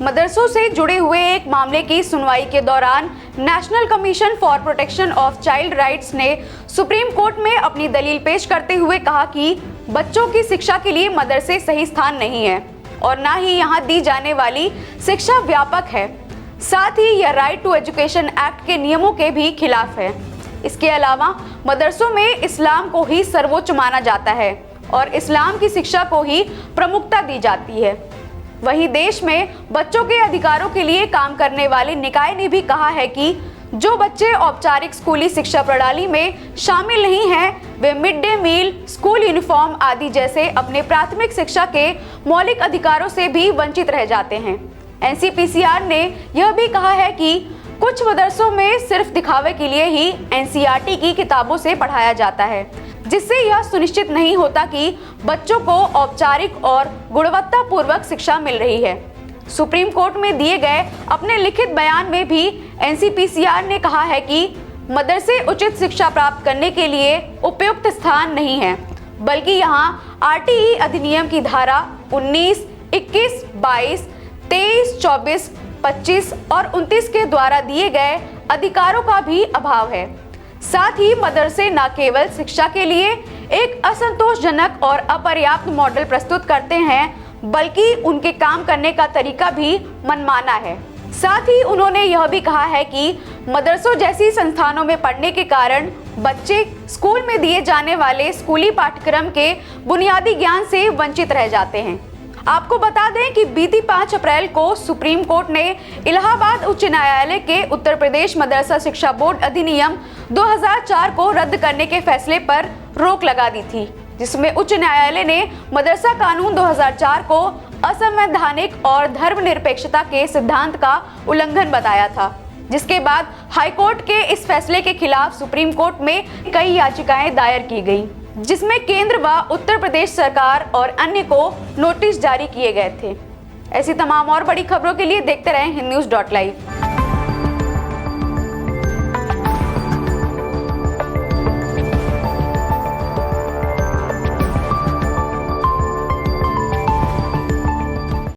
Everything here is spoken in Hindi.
मदरसों से जुड़े हुए एक मामले की सुनवाई के दौरान national commission for protection of child rights ने सुप्रीम कोर्ट में अपनी दलील पेश करते हुए कहा कि बच्चों की शिक्षा के लिए मदरसे सही स्थान नहीं है और ना ही यहाँ दी जाने वाली शिक्षा व्यापक है। साथ ही यह राइट टू एजुकेशन एक्ट के नियमों के भी खिलाफ है। इसके अलावा मदरसों में इस्लाम को ही सर्वोच्च माना जाता है और इस्लाम की शिक्षा को ही प्रमुखता दी जाती है। वहीं देश में बच्चों के अधिकारों के लिए काम करने वाले निकाय ने भी कहा है कि जो बच्चे औपचारिक स्कूली शिक्षा प्रणाली में शामिल नहीं हैं, वे mid day meal, school uniform आदि जैसे अपने प्राथमिक शिक्षा के मौलिक अधिकारों से भी वंचित रह जाते हैं। एनसीपीसीआर ने यह भी कहा है कि कुछ मदरसों में सिर्फ दिखावे के लिए ही एनसीईआरटी की किताबों से पढ़ाया जाता है, जिससे यह सुनिश्चित नहीं होता कि बच्चों को औपचारिक और गुणवत्तापूर्वक शिक्षा मिल रही है। सुप्रीम कोर्ट में दिए गए अपने लिखित बयान में भी एनसीपीसीआर ने कहा है कि मदरसे उचित शिक्षा प्राप्त करने के लिए उपयुक्त स्थान नहीं है, बल्कि यहाँ आरटीई अधिनियम की धारा 19, 21, 22, 23, 24, 25 और 29 के द्वारा दिए गए अधिकारों का भी अभाव है। साथ ही मदरसे न केवल शिक्षा के लिए एक असंतोषजनक और अपर्याप्त मॉडल प्रस्तुत करते हैं, बल्कि उनके काम करने का तरीका भी मनमाना है। साथ ही उन्होंने यह भी कहा है कि मदरसों जैसी संस्थानों में पढ़ने के कारण बच्चे स्कूल में दिए जाने वाले स्कूली पाठ्यक्रम के बुनियादी ज्ञान से वंचित रह जाते हैं। आपको बता दें कि बीती 5 अप्रैल को सुप्रीम कोर्ट ने इलाहाबाद उच्च न्यायालय के उत्तर प्रदेश मदरसा शिक्षा बोर्ड अधिनियम 2004 को रद्द करने के फैसले पर रोक लगा दी थी, जिसमें उच्च न्यायालय ने मदरसा कानून 2004 को असंवैधानिक और धर्मनिरपेक्षता के सिद्धांत का उल्लंघन बताया था। जिसके बाद हाईकोर्ट के इस फैसले के खिलाफ सुप्रीम कोर्ट में कई याचिकाएं दायर की गई, जिसमें केंद्र व उत्तर प्रदेश सरकार और अन्य को नोटिस जारी किए गए थे। ऐसी तमाम और बड़ी खबरों के लिए देखते रहें हिंद न्यूज़.live।